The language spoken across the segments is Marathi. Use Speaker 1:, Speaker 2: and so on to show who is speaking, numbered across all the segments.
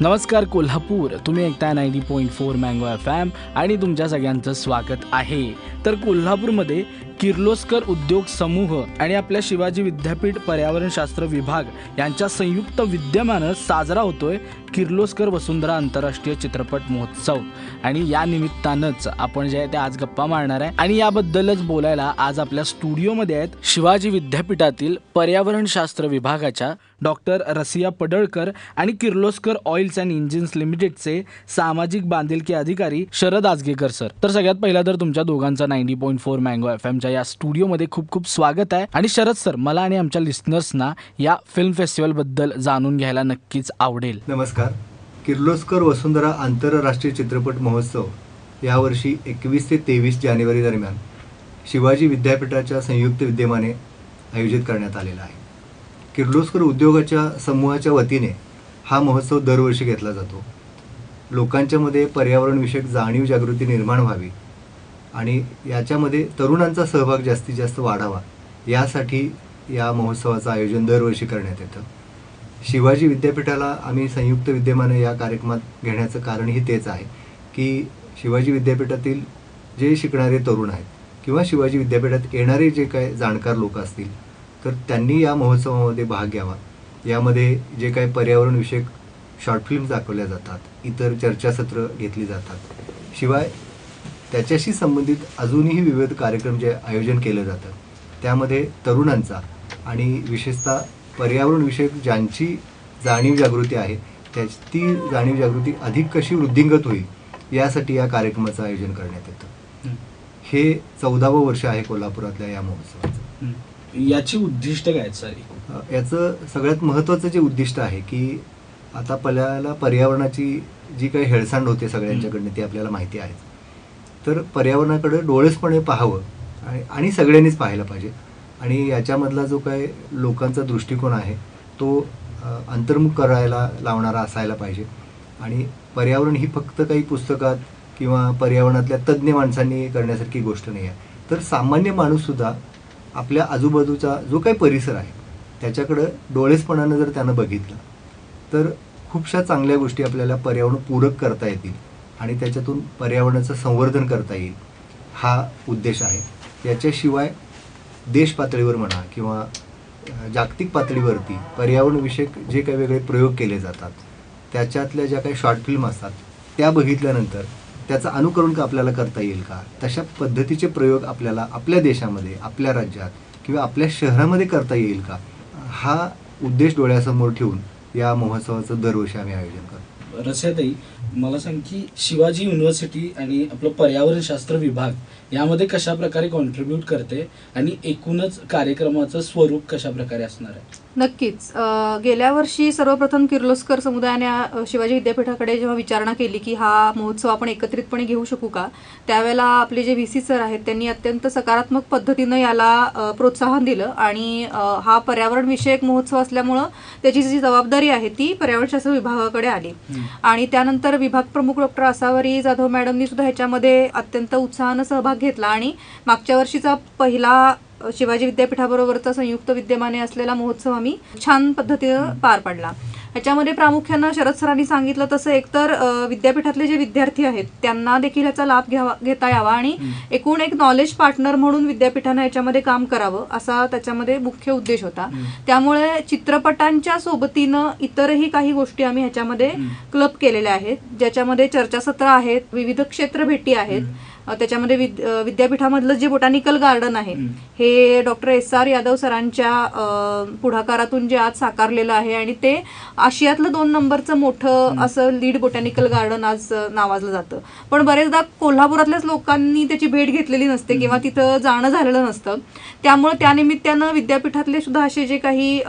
Speaker 1: नमस्कार कोल्हापूर, तुम्ही ऐकताय 90.4 मँगो FM आणि तुमच्या सगळ्यांचं स्वागत आहे। तर कोल्हापूरमध्ये किर्लोस्कर उद्योग समूह आणि आपल्या शिवाजी विद्यापीठ पर्यावरणशास्त्र विभाग यांच्या संयुक्त विद्यमानं साजरा होतोय किर्लोस्कर वसुंधरा आंतरराष्ट्रीय चित्रपट महोत्सव। आणि या निमित्तानंच आपण जे आहे ते आज गप्पा मारणार आहे आणि याबद्दलच बोलायला आज आपल्या स्टुडिओमध्ये आहेत शिवाजी विद्यापीठातील पर्यावरणशास्त्र विभागाच्या डॉक्टर रसिया पडळकर आणि किर्लोस्कर ऑइल्स अँड इंजिन्स लिमिटेडचे सामाजिक बांधिलकी अधिकारी शरद आजगेकर सर। तर सगळ्यात पहिला तर तुमच्या दोघांचं 90.4 मँगो FMच्या या स्टुडिओमध्ये खूप खूप स्वागत आहे। आणि शरद सर, मला आणि आमच्या लिस्नर्सना या फिल्म फेस्टिवल बद्दल जाणून घ्यायला नक्कीच आवडेल।
Speaker 2: नमस्कार। किर्लोस्कर वसुंधरा आंतरराष्ट्रीय चित्रपट महोत्सव यावर्षी 21 ते 23 जानेवारी दरम्यान शिवाजी विद्यापीठाच्या संयुक्त विद्यमाने आयोजित करण्यात आलेला आहे। किर्लोस्कर उद्योगाच्या समूहाच्या वतीने हा महोत्सव दरवर्षी घेतला जातो। लोकांच्यामध्ये पर्यावरणविषयक जाणीव जागृती निर्माण व्हावी आणि याच्यामध्ये तरुणांचा सहभाग जास्तीत जास्त वाढावा यासाठी या महोत्सवाचं आयोजन दरवर्षी करण्यात येतं। शिवाजी विद्यापीठाला आम्ही संयुक्त विद्यमाने या कार्यक्रमात घेण्याचं कारणही तेच आहे की शिवाजी विद्यापीठातील जे शिकणारे तरुण आहेत किंवा शिवाजी विद्यापीठात येणारे जे काही जाणकार लोक असतील तर त्यांनी या महोत्सवामध्ये भाग घ्यावा। यामध्ये जे काही पर्यावरणविषयक शॉर्ट फिल्म्स दाखवल्या जातात, इतर चर्चासत्र घेतली जातात, शिवाय त्याच्याशी संबंधित अजूनही विविध कार्यक्रम जे आयोजन केलं जातं त्यामध्ये तरुणांचा आणि विशेषतः पर्यावरणविषयक ज्यांची जाणीव जागृती आहे ती जाणीव जागृती अधिक कशी वृद्धिंगत होईल यासाठी या कार्यक्रमाचं आयोजन करण्यात येतं। हे 14वं वर्ष आहे कोल्हापुरातल्या या महोत्सवाचं।
Speaker 1: याची उद्दिष्ट काय सर?
Speaker 2: याचं सगळ्यात महत्त्वाचं जे उद्दिष्ट आहे की आता आपल्याला पर्यावरणाची जी काही हेळसांड होते सगळ्यांच्याकडनं ती आपल्याला माहिती आहे, तर पर्यावरणाकडे डोळसपणे पाहावं आणि सगळ्यांनीच पाहायला पाहिजे। आणि याच्यामधला जो काही लोकांचा दृष्टिकोन आहे तो अंतर्मुख करायला लावणारा असायला पाहिजे। आणि पर्यावरण ही फक्त काही पुस्तकात किंवा पर्यावरणातल्या तज्ज्ञ माणसांनी करण्यासारखी गोष्ट नाही आहे, तर सामान्य माणूससुद्धा आपल्या आजूबाजूचा जो काही परिसर आहे त्याच्याकडं डोळेसपणानं जर त्यानं बघितलं तर खूपशा चांगल्या गोष्टी आपल्याला पर्यावरणपूरक करता येतील आणि त्याच्यातून पर्यावरणाचं संवर्धन करता येईल, हा उद्देश आहे। याच्याशिवाय देश पातळीवर म्हणा किंवा जागतिक पातळीवरती पर्यावरणविषयक जे काही वेगळे प्रयोग केले जातात त्याच्यातल्या ज्या काही शॉर्ट फिल्म असतात त्या बघितल्यानंतर त्याचं अनुकरण आपल्याला करता येईल का, तशा पद्धतीचे प्रयोग आपल्याला आपल्या देशामध्ये, आपल्या राज्यात किंवा आपल्या शहरामध्ये करता येईल का, हा उद्देश डोळ्यासमोर ठेवून या महोत्सवाचं दरवर्षी आम्ही आयोजन करतो।
Speaker 1: रसियाताई, मला सांग की शिवाजी युनिव्हर्सिटी आणि आपलं पर्यावरणशास्त्र विभाग यामध्ये कशा प्रकारे कॉन्ट्रीब्यूट करते आणि एकूणच कार्यक्रमाचं स्वरूप कशा प्रकारे असणार आहे?
Speaker 3: नक्कीच। गेल्या वर्षी सर्वप्रथम किर्लोस्कर समुदायाने शिवाजी विद्यापीठाकडे जेव्हा विचारणा केली की हा महोत्सव आपण एकत्रितपणे घेऊ शकू का, त्यावेळेला आपले जे VC सर आहेत त्यांनी अत्यंत सकारात्मक पद्धतीनं याला प्रोत्साहन दिलं आणि हा पर्यावरण विषयक महोत्सव असल्यामुळं त्याची जी जबाबदारी आहे ती पर्यावरणशास्त्र विभागाकडे आली। आणि त्यानंतर विभाग प्रमुख डॉक्टर आसावरी जाधव मॅडमनी सुद्धा ह्याच्यामध्ये अत्यंत उत्साहानं सहभाग घेतला आणि मागच्या वर्षीचा पहिला शिवाजी विद्यापीठाबरोबरचा संयुक्त विद्यमाने असलेला महोत्सव आम्ही छान पद्धतीनं पार पाडला। ह्याच्यामध्ये प्रामुख्यानं शरद सरांनी सांगितलं तसं एकतर विद्यापीठातले जे विद्यार्थी आहेत त्यांना देखील याचा लाभ घेता यावा आणि एकूण एक नॉलेज पार्टनर म्हणून विद्यापीठानं याच्यामध्ये काम करावं असा त्याच्यामध्ये मुख्य उद्देश होता। त्यामुळे चित्रपटांच्या सोबतीनं इतरही काही गोष्टी आम्ही ह्याच्यामध्ये क्लब केलेल्या आहेत, ज्याच्यामध्ये चर्चासत्र आहेत, विविध क्षेत्र भेटी आहेत। त्याच्यामध्ये विद्यापीठामधलं जे बोटॅनिकल गार्डन आहे हे डॉक्टर SR यादव सरांच्या पुढाकारातून जे आज साकारलेलं आहे आणि ते आशियातलं 2 नंबरचं मोठं असं लीड बोटॅनिकल गार्डन आज नावाजलं जातं। पण बरेचदा कोल्हापुरातल्याच लोकांनी त्याची भेट घेतलेली नसते किंवा तिथं जाणं झालेलं नसतं, त्यामुळे त्यानिमित्तानं विद्यापीठातले सुद्धा असे जे काही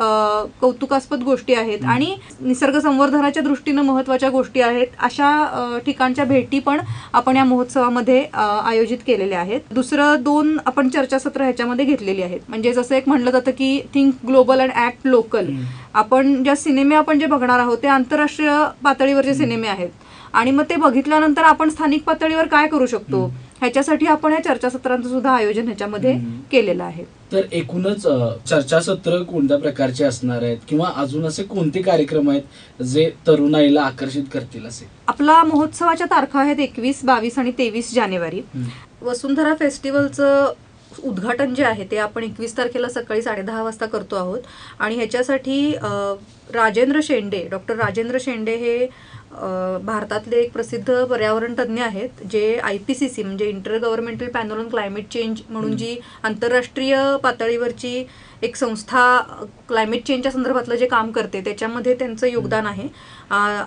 Speaker 3: कौतुकास्पद गोष्टी आहेत आणि निसर्ग संवर्धनाच्या दृष्टीनं महत्त्वाच्या गोष्टी आहेत अशा ठिकाणच्या भेटी पण आपण या महोत्सवामध्ये आयोजित केलेले आहेत। दुसरं 2 आपण चर्चासत्र ह्याच्यामध्ये घेतलेली आहेत, म्हणजे जसं एक म्हणलं जातं की think global and act local. आपण ज्या सिनेमे आपण जे बघणार आहोत ते आंतरराष्ट्रीय पातळीवरचे सिनेमे आहेत आणि मग ते बघितल्यानंतर आपण स्थानिक पातळीवर काय करू शकतो ह्याच्यासाठी आपण या चर्चासत्रांचं सुद्धा आयोजन ह्याच्यामध्ये केलेलं आहे.
Speaker 1: तर एकूणच चर्चासत्र कोणत्या प्रकारचे असणार आहेत किंवा अजून असे कोणते कार्यक्रम आहेत जे तरुणाईला आकर्षित करतील असे?
Speaker 3: आपला महोत्सवाच्या तारखा आहेत 21, 22 आणि 23 जानेवारी. वसुंधरा फेस्टिवलचं उद्घाटन जे आहे ते आपण 21 तारखेला सकाळी 10:30 वाजता करतो आहोत. आणि ह्याच्यासाठी डॉक्टर राजेंद्र शेंडे हे भारतातले एक प्रसिद्ध पर्यावरण तज्ज्ञ आहेत, जे IPCC म्हणजे inter governmental panel on climate change म्हणून जी आंतरराष्ट्रीय पातळीवरची एक संस्था क्लायमेट चेंजच्या संदर्भातलं जे काम करते त्याच्यामध्ये त्यांचं योगदान आहे.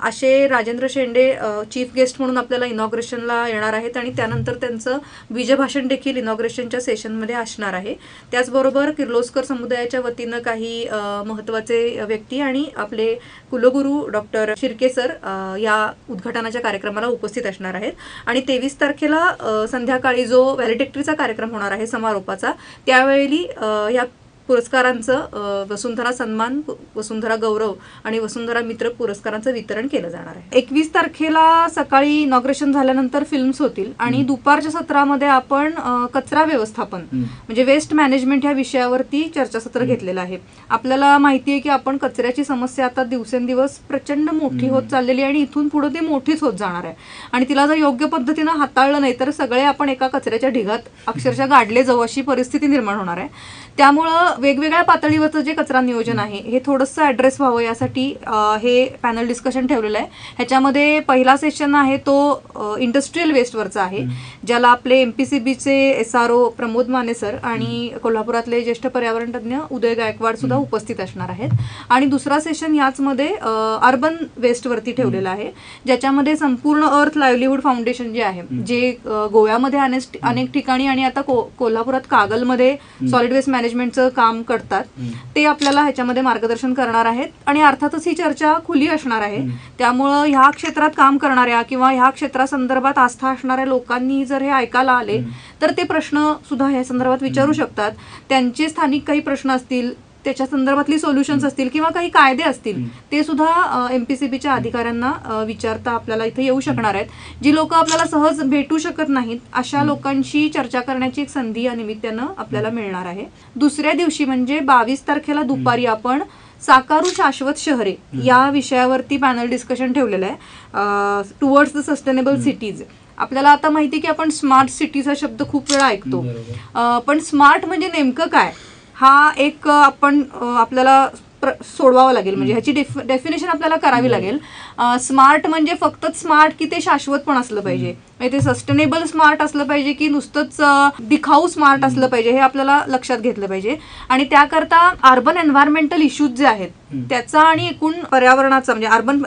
Speaker 3: असे राजेंद्र शेंडे चीफ गेस्ट म्हणून आपल्याला इनॉग्रेशनला येणार आहेत आणि त्यानंतर त्यांचं बीजभाषण देखील इनॉग्रेशनच्या सेशनमध्ये असणार आहे. त्याचबरोबर किर्लोस्कर समुदायाच्या वतीनं काही महत्त्वाचे व्यक्ती आणि आपले कुलगुरू डॉक्टर शिर्के सर या उद्घाटनाच्या कार्यक्रमाला उपस्थित असणार आहेत. आणि 23 तारखेला संध्याकाळी जो व्हॅलिडिक्टरीचा कार्यक्रम होणार आहे समारोपाचा, त्यावेळी या पुरस्कारांचं वसुंधरा सन्मान, वसुंधरा गौरव आणि वसुंधरा मित्र पुरस्कारांचं वितरण केलं जाणार आहे. 21 तारखेला सकाळी इनॉग्रेशन झाल्यानंतर फिल्म्स होतील आणि दुपारच्या सत्रामध्ये आपण कचरा व्यवस्थापन म्हणजे वेस्ट मॅनेजमेंट ह्या विषयावरती चर्चासत्र घेतलेलं आहे. आपल्याला माहिती आहे की आपण कचऱ्याची समस्या आता दिवसेंदिवस प्रचंड मोठी होत चाललेली आहे आणि इथून पुढे ती मोठीच होत जाणार आहे. आणि तिला जर योग्य पद्धतीनं हाताळलं नाही तर सगळे आपण एका कचऱ्याच्या ढिगात अक्षरशः गाडले जाऊ अशी परिस्थिती निर्माण होणार आहे. त्यामुळं वेगवेगळ्या पातळीवरचं जे कचरा नियोजन आहे हे थोडंसं ॲड्रेस व्हावं यासाठी हे पॅनल डिस्कशन ठेवलेलं आहे. ह्याच्यामध्ये पहिला सेशन आहे तो इंडस्ट्रीयल वेस्टवरचा आहे, ज्याला आपले MPCBचे SRO प्रमोद माने सर आणि कोल्हापुरातले ज्येष्ठ पर्यावरण तज्ज्ञ उदय गायकवाड सुद्धा उपस्थित असणार आहेत. आणि दुसरा सेशन याचमध्ये अर्बन वेस्टवरती ठेवलेला आहे, ज्याच्यामध्ये संपूर्ण अर्थ लाईव्हलीहूड फाउंडेशन जे आहे, जे गोव्यामध्ये अनेक ठिकाणी आणि आता कोल्हापुरात कागलमध्ये सॉलिड वेस्ट मॅनेजमेंटचं काम करतात, ते आपल्याला ह्याच्यामध्ये मार्गदर्शन करणार आहेत. आणि अर्थातच ही चर्चा खुली असणार आहे, त्यामुळं ह्या क्षेत्रात काम करणाऱ्या किंवा ह्या क्षेत्रासंदर्भात आस्था असणाऱ्या लोकांनी जर हे ऐकायला आले तर ते प्रश्न सुद्धा ह्या संदर्भात विचारू शकतात. त्यांचे स्थानिक काही प्रश्न असतील, त्याच्या संदर्भातली सोल्युशन्स असतील किंवा काही कायदे असतील, ते सुद्धा MPCBच्या अधिकाऱ्यांना विचारता आपल्याला इथे येऊ शकणार आहेत. जी लोक आपल्याला सहज भेटू शकत नाहीत अशा लोकांशी चर्चा करण्याची एक संधी या निमित्तानं आपल्याला मिळणार आहे. दुसऱ्या दिवशी म्हणजे 22 तारखेला दुपारी आपण साकारू शाश्वत शहरे या विषयावरती पॅनल डिस्कशन ठेवलेलं आहे, टुवर्ड्स द सस्टेनेबल सिटीज. आपल्याला आता माहिती आहे की आपण स्मार्ट सिटीज हा शब्द खूप वेळा ऐकतो, पण स्मार्ट म्हणजे नेमकं काय हा एक आपल्याला सोडवावं लागेल, म्हणजे ह्याची डेफिनेशन आपल्याला करावी लागेल. स्मार्ट म्हणजे फक्तच स्मार्ट की ते शाश्वत पण असलं पाहिजे, म्हणजे ते सस्टेनेबल स्मार्ट असलं पाहिजे की नुसतंच दिखाऊ स्मार्ट असलं पाहिजे, हे आपल्याला लक्षात घेतलं पाहिजे. आणि त्याकरता अर्बन एन्व्हायरमेंटल इश्यूज जे आहेत त्याचा आणि एकूण पर्यावरणाचा म्हणजे अर्बन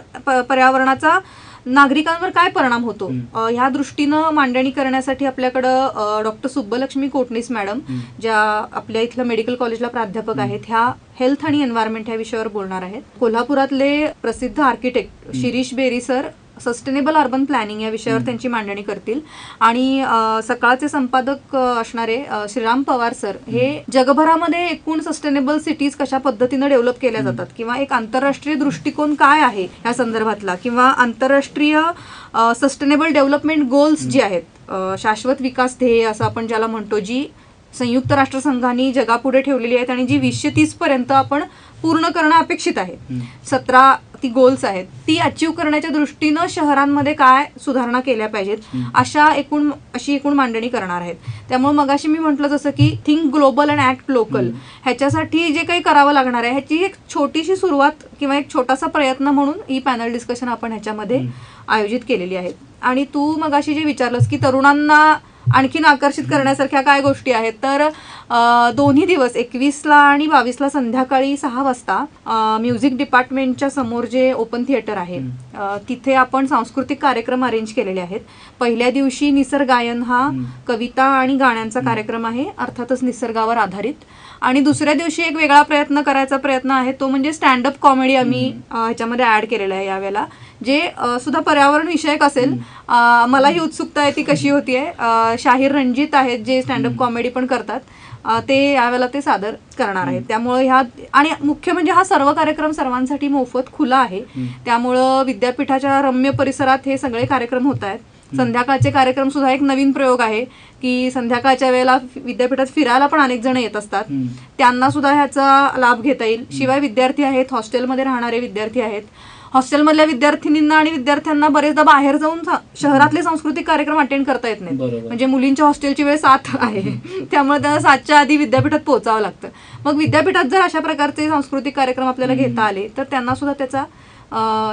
Speaker 3: पर्यावरणाचा नागरिकांवर काय परिणाम होतो ह्या दृष्टीनं मांडणी करण्यासाठी आपल्याकडं डॉक्टर सुब्बलक्ष्मी कोटणीस मॅडम, ज्या आपल्या इथलं मेडिकल कॉलेजला प्राध्यापक आहेत, ह्या हेल्थ आणि एन्व्हायरमेंट ह्या विषयावर बोलणार आहेत. कोल्हापुरातले प्रसिद्ध architect Shirish Beri sir sustainable urban planning या विषयावर त्यांची मांडणी करतील. आणि सकाळचे संपादक असणारे श्रीराम पवार सर हे जगभरामध्ये एकूण सस्टेनेबल सिटीज कशा पद्धतीनं डेव्हलप केल्या जातात किंवा एक आंतरराष्ट्रीय दृष्टिकोन काय आहे या संदर्भातला किंवा आंतरराष्ट्रीय सस्टेनेबल डेव्हलपमेंट गोल्स जे आहेत, शाश्वत विकास ध्येय असं आपण ज्याला म्हणतो, जी संयुक्त राष्ट्रसंघाने जगापुढे ठेवलेली आहेत आणि जी 2030 पर्यंत आपण पूर्ण करणं अपेक्षित आहे, 17 ती गोल्स आहेत, ती अचीव्ह करण्याच्या दृष्टीनं शहरांमध्ये काय सुधारणा केल्या पाहिजेत अशी एकूण मांडणी करणार आहेत. त्यामुळे मगाशी मी म्हटलं जसं की think global and act local, ह्याच्यासाठी जे काही करावं लागणार आहे ह्याची एक छोटीशी सुरुवात किंवा एक छोटासा प्रयत्न म्हणून ही पॅनल डिस्कशन आपण ह्याच्यामध्ये आयोजित केलेली आहे. आणि तू मगाशी जे विचारलंस की तरुणांना आणखीन आकर्षित करण्यासारख्या काय गोष्टी आहेत, तर दोन्ही दिवस 21ला आणि 22ला संध्याकाळी 6 वाजता म्युझिक डिपार्टमेंटच्या समोर जे ओपन थिएटर आहे तिथे आपण सांस्कृतिक कार्यक्रम अरेंज केलेले आहेत. पहिल्या दिवशी निसर्गायन हा कविता आणि गाण्यांचा कार्यक्रम आहे, अर्थातच निसर्गावर आधारित. आणि दुसऱ्या दिवशी एक वेगळा प्रयत्न आहे, तो म्हणजे स्टँडअप कॉमेडी आम्ही ह्याच्यामध्ये ऍड केलेला आहे यावेळेला, जे सुद्धा पर्यावरण विषयक असेल. मलाही उत्सुकता आहे ती कशी होतीये. शाहीर रणजित आहेत जे स्टँडअप कॉमेडी पण करतात, ते यावेळेला ते सादर करणार आहेत. त्यामुळे आणि मुख्य म्हणजे हा सर्व कार्यक्रम सर्वांसाठी मोफत खुला आहे, त्यामुळं विद्यापीठाच्या रम्य परिसरात हे सगळे कार्यक्रम होत आहेत. संध्याकाळचे कार्यक्रम सुद्धा एक नवीन प्रयोग आहे की संध्याकाळच्या वेळेला विद्यापीठात फिरायला पण अनेक जण येत असतात, त्यांना सुद्धा ह्याचा लाभ घेता येईल. शिवाय विद्यार्थी आहेत, हॉस्टेलमध्ये राहणारे विद्यार्थी आहेत, हॉस्टेलमधल्या विद्यार्थिनींना आणि विद्यार्थ्यांना बरेचदा बाहेर जाऊन शहरातले सांस्कृतिक कार्यक्रम अटेंड करता येत नाहीत. म्हणजे मुलींच्या हॉस्टेलची वेळ 7 आहे, त्यामुळे त्यांना 7च्या आधी विद्यापीठात पोहोचावं लागतं. मग विद्यापीठात जर अशा प्रकारचे सांस्कृतिक कार्यक्रम आपल्याला घेता आले तर त्यांना सुद्धा त्याचा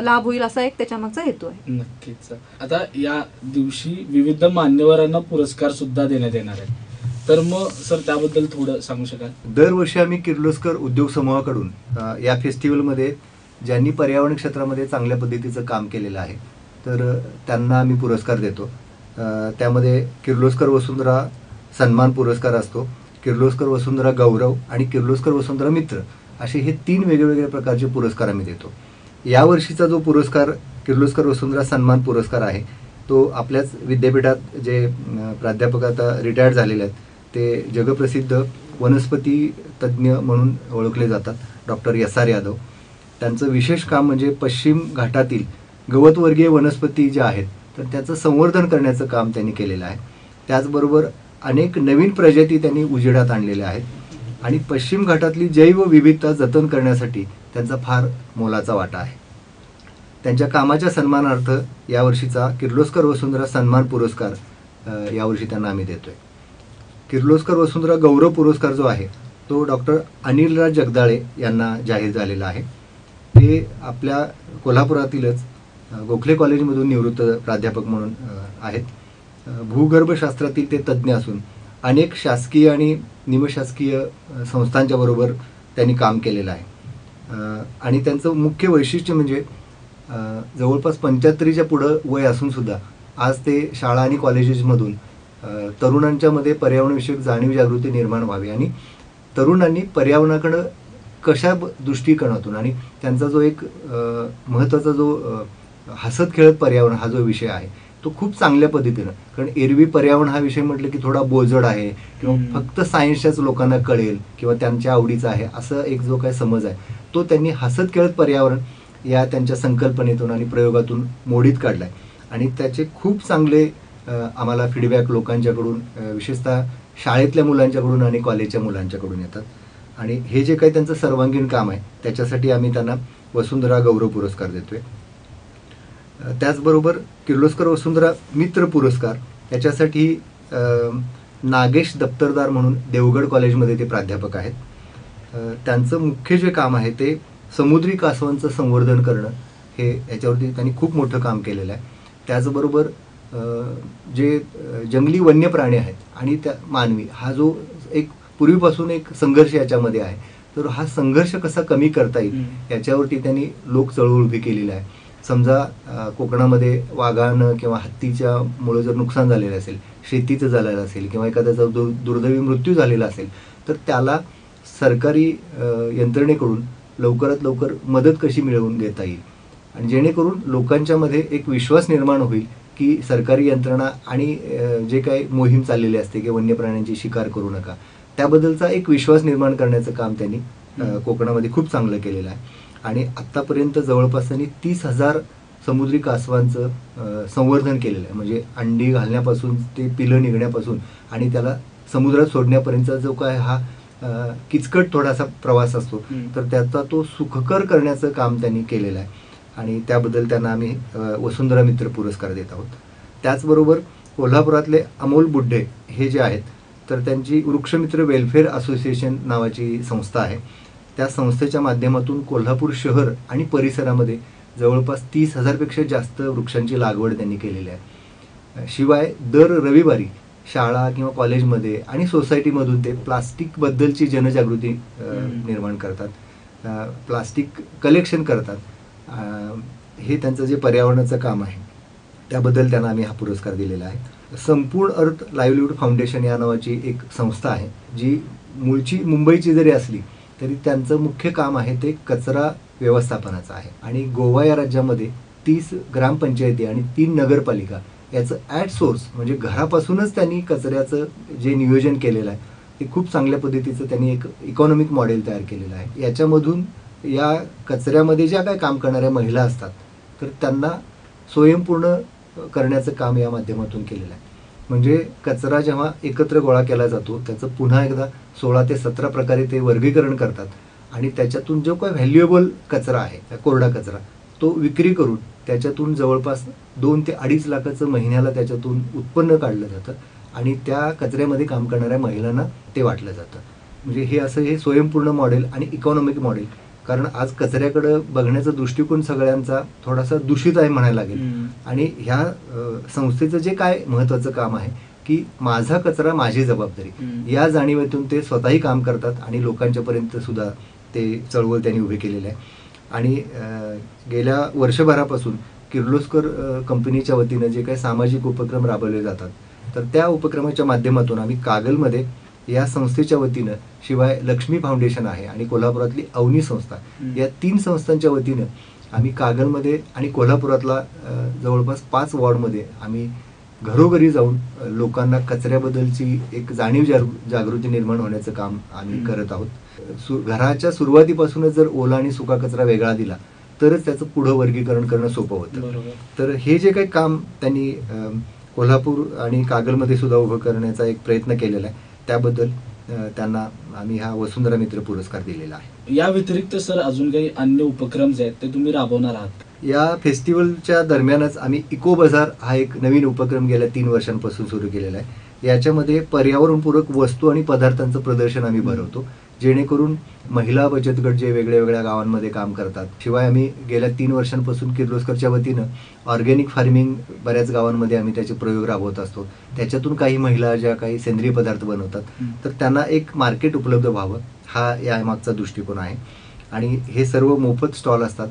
Speaker 3: लाभ होईल, असा एक त्याच्यामागचा हेतू आहे.
Speaker 1: नक्कीच. आता या दिवशी विविध मान्यवरांना पुरस्कार सुद्धा देण्यात येणार आहेत, तर मग सर त्याबद्दल थोडं सांगू शकाल?
Speaker 2: दरवर्षी आम्ही किर्लोस्कर उद्योग समूहाकडून या फेस्टिवलमध्ये ज्यांनी पर्यावरण क्षेत्रामध्ये चांगल्या पद्धतीचं काम केलेलं आहे तर त्यांना आम्ही पुरस्कार देतो. त्यामध्ये किर्लोस्कर वसुंधरा सन्मान पुरस्कार असतो, किर्लोस्कर वसुंधरा गौरव आणि किर्लोस्कर वसुंधरा मित्र, असे हे 3 वेगवेगळ्या प्रकारचे पुरस्कार आम्ही देतो. यावर्षीचा जो पुरस्कार किर्लोस्कर वसुंधरा सन्मान पुरस्कार आहे तो आपल्याच विद्यापीठात जे प्राध्यापक आता रिटायर्ड झालेले आहेत ते जगप्रसिद्ध वनस्पती तज्ज्ञ म्हणून ओळखले जातात, डॉक्टर SR यादव. त्यांचं विशेष काम म्हणजे पश्चिम घाटातील गवतवर्गीय वनस्पती ज्या आहेत तर त्याचं संवर्धन करण्याचं काम त्यांनी केलेलं आहे. त्याचबरोबर अनेक नवीन प्रजाती त्यांनी उजेडात आणलेल्या आहेत आणि पश्चिम घाटातली जैवविविधता जतन करण्यासाठी त्यांचा फार मोलाचा वाटा आहे. त्यांच्या कामाच्या सन्मानार्थ यावर्षीचा किर्लोस्कर वसुंधरा सन्मान पुरस्कार यावर्षी त्यांना आम्ही देतोय. किर्लोस्कर वसुंधरा गौरव पुरस्कार जो आहे तो डॉक्टर अनिलराज जगदाळे यांना जाहीर झालेला आहे. ते आपल्या कोल्हापुरातीलच गोखले कॉलेजमधून निवृत्त प्राध्यापक म्हणून आहेत. भूगर्भशास्त्रातील ते तज्ज्ञ असून अनेक शासकीय आणि निमशासकीय संस्थांच्या बरोबर त्यांनी काम केलेलं आहे. आणि त्यांचं मुख्य वैशिष्ट्य म्हणजे जवळपास 75च्या पुढं वय असून सुद्धा आज ते शाळा आणि कॉलेजेसमधून तरुणांच्या मध्ये पर्यावरणविषयक जाणीव जागृती निर्माण व्हावी आणि तरुणांनी पर्यावरणाकडं कशा दृष्टिकोनातून आणि त्यांचा जो एक महत्त्वाचा जो हसत खेळत पर्यावरण हा जो विषय आहे तो खूप चांगल्या पद्धतीनं, कारण एरवी पर्यावरण हा विषय म्हटलं की थोडा बोजड आहे किंवा फक्त सायन्सच्याच लोकांना कळेल किंवा त्यांच्या आवडीचा आहे असं एक जो काय समज आहे तो त्यांनी हसत खेळत पर्यावरण या त्यांच्या संकल्पनेतून आणि प्रयोगातून मोडीत काढला आहे. आणि त्याचे खूप चांगले आम्हाला फीडबॅक लोकांच्याकडून, विशेषतः शाळेतल्या मुलांच्याकडून आणि कॉलेजच्या मुलांच्याकडून येतात. आणि हे जे काही त्यांचं सर्वांगीण काम आहे त्याच्यासाठी आम्ही त्यांना वसुंधरा गौरव पुरस्कार देतोय. त्याचबरोबर किर्लोस्कर वसुंधरा मित्र पुरस्कार याच्यासाठी नागेश दप्तरदार म्हणून देवगड कॉलेजमध्ये ते प्राध्यापक आहेत. त्यांचं मुख्य जे काम आहे ते समुद्री कासवांचं संवर्धन करणं, हे याच्यावरती त्यांनी खूप मोठं काम केलेलं आहे. त्याचबरोबर जे जंगली वन्य प्राणी आहेत आणि त्या मानवी हा जो एक पूर्वीपासून एक संघर्ष याच्यामध्ये आहे तर हा संघर्ष कसा कमी करता येईल याच्यावरती त्यांनी लोक चळवळ उभी केलेली आहे. समजा कोकणामध्ये वाघानं किंवा हत्तीच्या मुळे जर नुकसान झालेलं असेल, शेतीचं झालेलं असेल किंवा एखाद्याचा दुर्दैवी मृत्यू झालेला असेल तर त्याला सरकारी यंत्रणेकडून लवकरात लवकर मदत कशी मिळवून घेता येईल आणि जेणेकरून लोकांच्यामध्ये एक विश्वास निर्माण होईल की सरकारी यंत्रणा आणि जे काही मोहीम चाललेली असते की वन्य प्राण्यांची शिकार करू नका त्याबद्दलचा एक विश्वास निर्माण करण्याचं काम त्यांनी कोकणामध्ये खूप चांगलं केलेलं आहे. आणि आत्तापर्यंत जवळपास त्यांनी 30,000 समुद्री कासवांचं संवर्धन केलेलं आहे. म्हणजे अंडी घालण्यापासून ते पिलं निघण्यापासून आणि त्याला समुद्रात सोडण्यापर्यंतचा जो काय हा किचकट थोडासा प्रवास असतो तर त्याचा तो सुखकर करण्याचं काम त्यांनी केलेलं आहे आणि त्याबद्दल त्यांना आम्ही वसुंधरा मित्र पुरस्कार देत आहोत. त्याचबरोबर कोल्हापुरातले अमोल बुड्ढे हे जे आहेत तर त्यांची वृक्षमित्र वेलफेअर असोसिएशन नावाची संस्था आहे. त्या संस्थेच्या माध्यमातून कोल्हापूर शहर आणि परिसरामध्ये जवळपास 30,000पेक्षा जास्त वृक्षांची लागवड त्यांनी केलेली आहे. शिवाय दर रविवारी शाळा किंवा कॉलेजमध्ये आणि सोसायटीमधून ते प्लास्टिकबद्दलची जनजागृती निर्माण करतात, प्लास्टिक कलेक्शन करतात. हे त्यांचं जे पर्यावरणाचं काम आहे त्याबद्दल त्यांना आम्ही हा पुरस्कार दिलेला आहे. संपूर्ण अर्थ लाईव्हलीहूड फाउंडेशन या नावाची एक संस्था आहे जी मूळची मुंबईची जरी असली तरी त्यांचं मुख्य काम आहे ते कचरा व्यवस्थापनाचं आहे. आणि गोवा या राज्यामध्ये 30 ग्रामपंचायती आणि 3 नगरपालिका याचं ॲट सोर्स म्हणजे घरापासूनच त्यांनी कचऱ्याचं जे नियोजन केलेलं आहे ते खूप चांगल्या पद्धतीचं त्यांनी एक इकॉनॉमिक मॉडेल तयार केलेलं आहे. याच्यामधून या कचऱ्यामध्ये ज्या काय काम करणाऱ्या महिला असतात तर त्यांना स्वयंपूर्ण करण्याचं काम या माध्यमातून केलेलं आहे. म्हणजे कचरा जेव्हा एकत्र गोळा केला जातो त्याचं पुन्हा एकदा 16 ते 17 प्रकारे ते वर्गीकरण करतात आणि त्याच्यातून जो काही व्हॅल्युएबल कचरा आहे, कोरडा कचरा, तो विक्री करून त्याच्यातून जवळपास 2 ते 2.5 लाखाचं महिन्याला त्याच्यातून उत्पन्न काढलं जातं आणि त्या कचऱ्यामध्ये काम करणाऱ्या महिलांना ते वाटलं जातं. म्हणजे हे स्वयंपूर्ण मॉडेल आणि इकॉनॉमिक मॉडेल. कारण आज कचऱ्याकडं बघण्याचा दृष्टिकोन सगळ्यांचा थोडासा दूषित आहे म्हणायला लागेल. आणि ह्या संस्थेचं जे काय महत्त्वाचं काम आहे की माझा कचरा माझी जबाबदारी, या जाणीवेतून ते स्वतःही काम करतात आणि लोकांच्यापर्यंत सुद्धा ते चळवळ त्यांनी उभी केलेली आहे. आणि गेल्या वर्षभरापासून किर्लोस्कर कंपनीच्या वतीनं जे काही सामाजिक उपक्रम राबवले जातात, तर त्या उपक्रमाच्या माध्यमातून आम्ही कागलमध्ये या संस्थेच्या वतीनं, शिवाय लक्ष्मी फाउंडेशन आहे आणि कोल्हापुरातली अवनी संस्था, या 3 संस्थांच्या वतीनं आम्ही कागलमध्ये आणि कोल्हापुरातला जवळपास 5 वॉर्डमध्ये आम्ही घरोघरी जाऊन लोकांना कचऱ्याबद्दलची एक जागृती निर्माण होण्याचं काम आम्ही करत आहोत. घराच्या सुरुवातीपासूनच जर ओला आणि सुका कचरा वेगळा दिला तरच त्याचं पुढं वर्गीकरण करणं सोपं होतं. तर हे जे काही काम त्यांनी कोल्हापूर आणि कागलमध्ये सुद्धा उभं करण्याचा एक प्रयत्न केलेला आहे, त्याबद्दल त्यांना आम्ही हा वसुंधरा मित्र पुरस्कार दिलेला आहे.
Speaker 1: या व्यतिरिक्त सर अजून काही अन्य उपक्रम जे आहेत ते तुम्ही राबवणार आहात?
Speaker 2: या फेस्टिवलच्या दरम्यानच आम्ही इको बाजार हा एक नवीन उपक्रम गेल्या 3 वर्षांपासून सुरू केलेला आहे. याच्यामध्ये पर्यावरणपूरक वस्तू आणि पदार्थांचं प्रदर्शन आम्ही भरवतो, जेणेकरून महिला बचत गट जे वेगळ्या वेगळ्या गावांमध्ये काम करतात, शिवाय आम्ही गेल्या 3 वर्षांपासून किर्लोस्करच्या वतीनं ऑर्गॅनिक फार्मिंग बऱ्याच गावांमध्ये आम्ही त्याचे प्रयोग राबवत असतो. त्याच्यातून काही महिला ज्या काही सेंद्रिय पदार्थ बनवतात, तर त्यांना एक मार्केट उपलब्ध व्हावं, हा यामागचा दृष्टिकोन आहे. आणि हे सर्व मोफत स्टॉल असतात.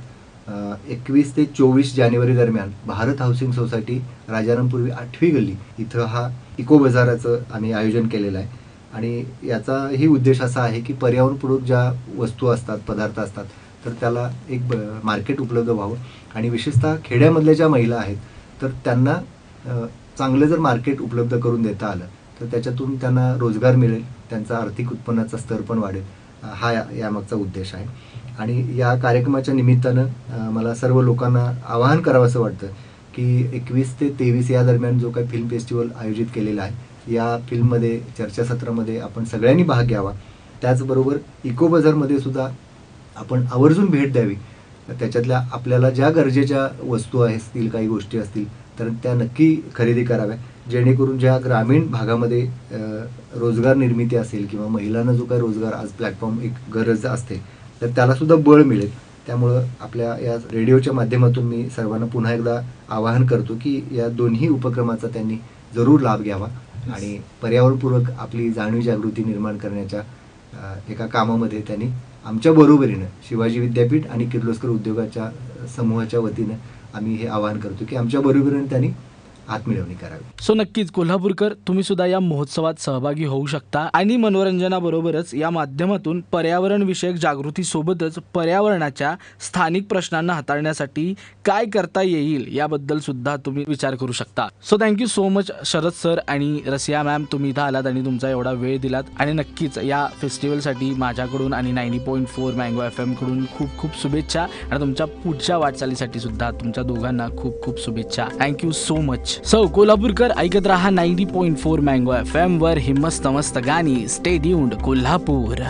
Speaker 2: 21 ते 24 जानेवारी दरम्यान भारत हाऊसिंग सोसायटी, राजारामपूर्वी 8वी गल्ली इथं हा इको बाजाराचं आम्ही आयोजन केलेलं आहे. आणि याचाही उद्देश असा आहे की पर्यावरणपूरक ज्या वस्तू असतात, पदार्थ असतात, तर त्याला एक मार्केट उपलब्ध व्हावं. आणि विशेषतः खेड्यामधल्या ज्या महिला आहेत, तर त्यांना चांगलं जर मार्केट उपलब्ध करून देता आलं तर त्याच्यातून त्यांना रोजगार मिळेल, त्यांचा आर्थिक उत्पन्नाचा स्तर पण वाढेल, हा यामागचा उद्देश आहे. आणि या कार्यक्रमाच्या निमित्तानं मला सर्व लोकांना आवाहन करावंसं वाटतं की 21 ते 23 या दरम्यान जो काही फिल्म फेस्टिवल आयोजित केलेला आहे, या फिल्ममध्ये, चर्चासत्रामध्ये आपण सगळ्यांनी भाग घ्यावा. त्याचबरोबर इको बाजारमध्ये सुद्धा आपण आवर्जून भेट द्यावी. त्याच्यातल्या आपल्याला ज्या गरजेच्या वस्तू असतील, काही गोष्टी असतील, तर त्या नक्की खरेदी कराव्या, जेणेकरून ज्या ग्रामीण भागामध्ये रोजगार निर्मिती असेल किंवा महिलांना जो काही रोजगार आज प्लॅटफॉर्म एक गरज असते, तर त्यालासुद्धा बळ मिळेल. त्यामुळं आपल्या या रेडिओच्या माध्यमातून मी सर्वांना पुन्हा एकदा आवाहन करतो की या दोन्ही उपक्रमाचा त्यांनी जरूर लाभ घ्यावा आणि पर्यावरणपूरक आपली जागृती निर्माण करण्याच्या एका कामामध्ये त्यांनी आमच्या बरोबरीनं, शिवाजी विद्यापीठ आणि किर्लोस्कर उद्योगाच्या समूहाच्या वतीनं आम्ही हे आवाहन करतो की आमच्या बरोबरीनं त्यांनी हातमिळवणी करावी.
Speaker 1: सो नक्कीच कोल्हापूरकर, तुम्ही सुद्धा या महोत्सवात सहभागी होऊ शकता आणि मनोरंजनाबरोबरच या माध्यमातून पर्यावरण विषयक जागृती सोबतच पर्यावरणाच्या स्थानिक प्रश्नांना हाताळण्यासाठी काय करता येईल याबद्दल सुद्धा तुम्ही विचार करू शकता. So thank you so much Sharad sir आणि रसिया मॅम, तुम्ही इथं आलात आणि तुमचा एवढा वेळ दिलात. आणि नक्कीच या फेस्टिवलसाठी माझ्याकडून आणि 90.4 मँगो FM कडून खूप खूप शुभेच्छा आणि तुमच्या पुढच्या वाटचालीसाठी सुद्धा तुमच्या दोघांना खूप खूप शुभेच्छा. Thank you so much. So Kolhapurkar, ऐकत रहा 90.4 मँगो FM वर ही मस्त मस्त गाणी. Stay tuned Kolhapur.